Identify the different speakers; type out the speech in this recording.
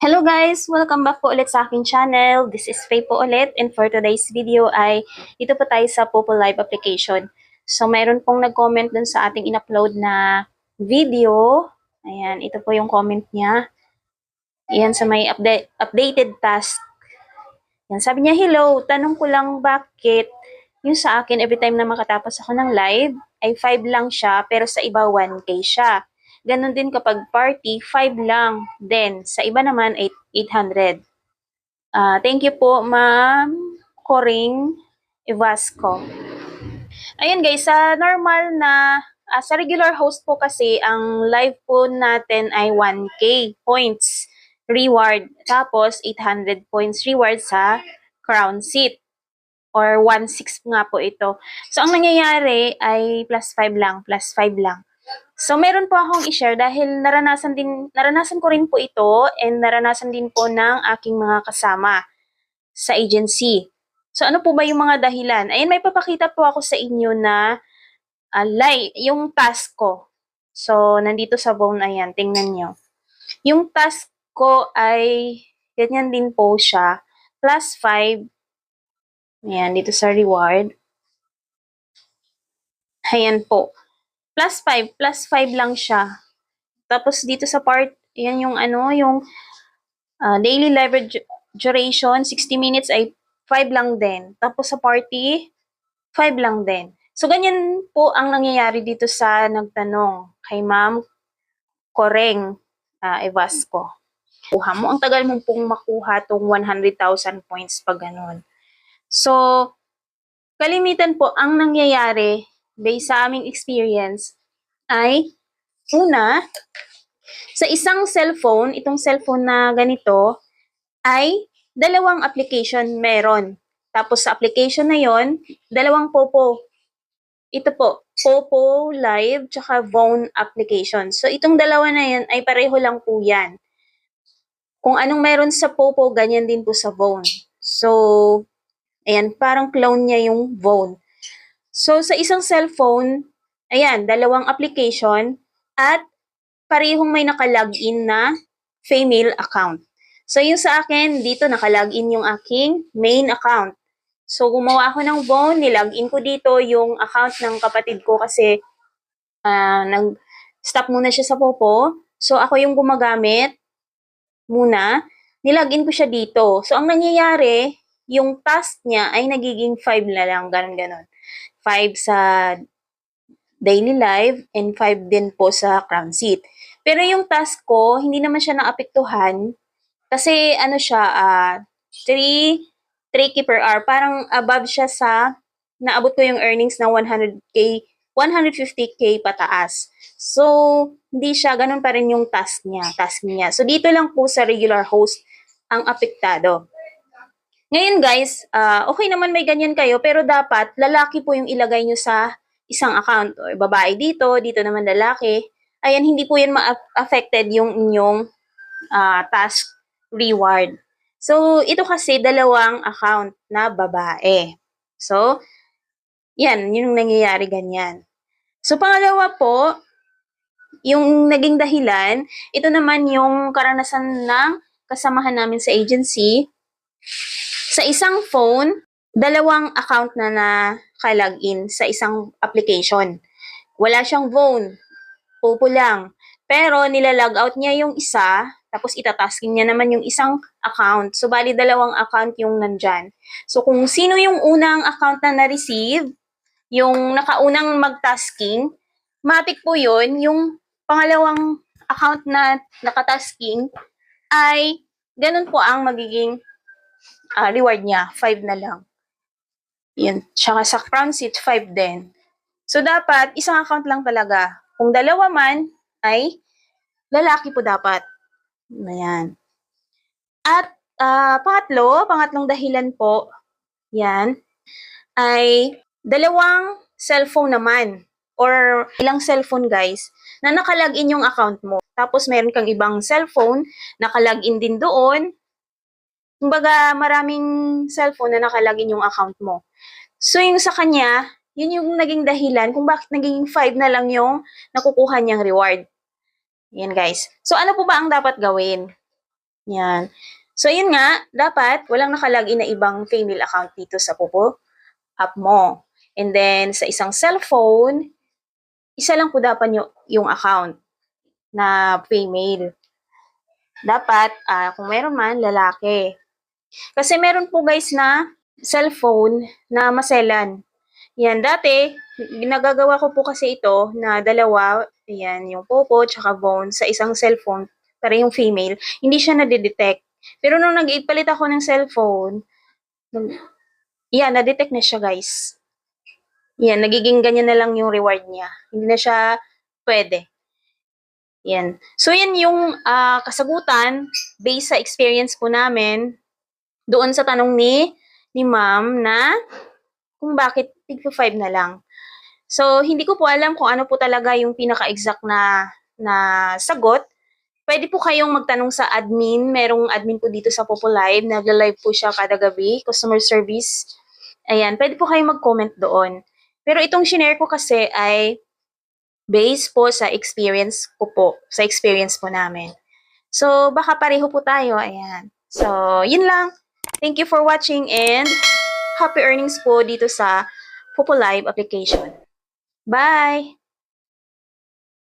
Speaker 1: Hello guys! Welcome back po ulit sa aking channel. This is Faye po ulit, and for today's video ay dito po tayo sa Popo Live application. So mayroon pong nag-comment dun sa ating in-upload na video. Ayan, ito po yung comment niya. Ayan, sa may updated task. Ayan, sabi niya, hello, tanong ko lang bakit yung sa akin every time na makatapos ako ng live ay 5 lang siya pero sa iba 1K siya. Ganon din kapag party, 5 lang. Then, sa iba naman, 800. Thank you po, Ma'am Coring Evasco. Ayun guys, sa normal na, sa regular host po kasi, ang live po natin ay 1K points reward. Tapos, 800 points reward sa crown seat. Or 1/6 nga po ito. So, ang nangyayari ay plus 5 lang, plus 5 lang. So, meron po akong i-share dahil naranasan ko rin po ito and naranasan din po ng aking mga kasama sa agency. So, ano po ba yung mga dahilan? Ayun, may papakita po ako sa inyo na yung task ko. So, nandito sa phone, ayan, tingnan nyo. Yung task ko ay ganyan din po siya. Plus 5. Ayan, dito sa reward. Ayan po. Plus 5 lang siya. Tapos dito sa part, yan yung daily live duration, 60 minutes ay 5 lang din. Tapos sa party, 5 lang din. So, ganyan po ang nangyayari dito sa nagtanong kay Ma'am Coreng Evasco. Kuha mo, ang tagal mo pong makuha tong 100,000 points pag ganun. So, kalimitan po ang nangyayari based sa aming experience ay una, sa isang cellphone, itong cellphone na ganito, ay dalawang application meron. Tapos sa application na yon, dalawang Popo. Ito po, Popo Live tsaka Phone application. So itong dalawa na yan ay pareho lang po yan. Kung anong meron sa Popo, ganyan din po sa Phone. So, ayan, parang clone niya yung Phone. So, sa isang cellphone, ayan, dalawang application at parehong may naka-login na female account. So, yung sa akin, dito naka-login yung aking main account. So, gumawa ako ng phone, nilogin ko dito yung account ng kapatid ko kasi nag-stop muna siya sa Popo. So, ako yung gumagamit muna, nilogin ko siya dito. So, ang nangyayari, yung task niya ay nagiging 5 na lang, ganun-ganon. 5 sa daily live and 5 din po sa crown seat. Pero yung task ko, hindi naman siya naapektuhan kasi ano siya, 3K per hour. Parang above siya sa, naabot ko yung earnings ng 100K, 150K pataas. So, hindi siya, ganun pa rin yung task niya. So, dito lang po sa regular host ang apektado. Ngayon guys, okay naman may ganyan kayo, pero dapat lalaki po yung ilagay nyo sa isang account. O babae dito naman lalaki. Ayan, hindi po yan ma-affected yung inyong task reward. So, ito kasi dalawang account na babae. So, yan, yung nangyayari ganyan. So, pangalawa po, yung naging dahilan, ito naman yung karanasan ng kasamahan namin sa agency. Sa isang phone, dalawang account na naka-login sa isang application. Wala siyang phone, Popo lang. Pero nila-log out niya yung isa, tapos itatasking niya naman yung isang account. So, bali dalawang account yung nandyan. So, kung sino yung unang account na na-receive, yung nakaunang mag-tasking, matik po yun, yung pangalawang account na nakatasking, ay ganun po ang magiging reward niya, 5 na lang. Yun. Tsaka sa crown seat, 5 din. So, dapat, isang account lang talaga. Kung dalawa man, ay lalaki po dapat. Ayan. At pangatlong dahilan po, yan, ay dalawang cellphone naman or ilang cellphone guys na nakalagin yung account mo. Tapos meron kang ibang cellphone, nakalagin din doon. Kumbaga, maraming cellphone na nakalagin yung account mo. So, yung sa kanya, yun yung naging dahilan kung bakit naging 5 na lang yung nakukuha niyang reward. Yan guys. So, ano po ba ang dapat gawin? Yan. So, yun nga, dapat walang nakalagin na ibang female account dito sa Popo app mo. And then, sa isang cellphone, isa lang po dapat yung account na female. Dapat, kung meron man, lalaki. Kasi meron po guys na cellphone na maselan. Yan, dati, nagagawa ko po kasi ito na dalawa, yan, yung Popo tsaka Bone sa isang cellphone, para yung female, hindi siya nadidetect. Pero nung nag-ipalit ako ng cellphone, yan, na-detect na siya guys. Yan, nagiging ganyan na lang yung reward niya. Hindi na siya pwede. Yan. So, yan yung kasagutan based sa experience po namin doon sa tanong ni ma'am na kung bakit tig 5 na lang. So, hindi ko po alam kung ano po talaga yung pinaka-exact na sagot. Pwede po kayong magtanong sa admin. Merong admin po dito sa Popo Live. Nagla-live po siya kada gabi, customer service. Ayan, pwede po kayong mag-comment doon. Pero itong shinare ko kasi ay based po sa experience ko po, sa experience po namin. So, baka pareho po tayo. Ayan. So, yun lang. Thank you for watching and happy earnings po dito sa Popo Live application. Bye!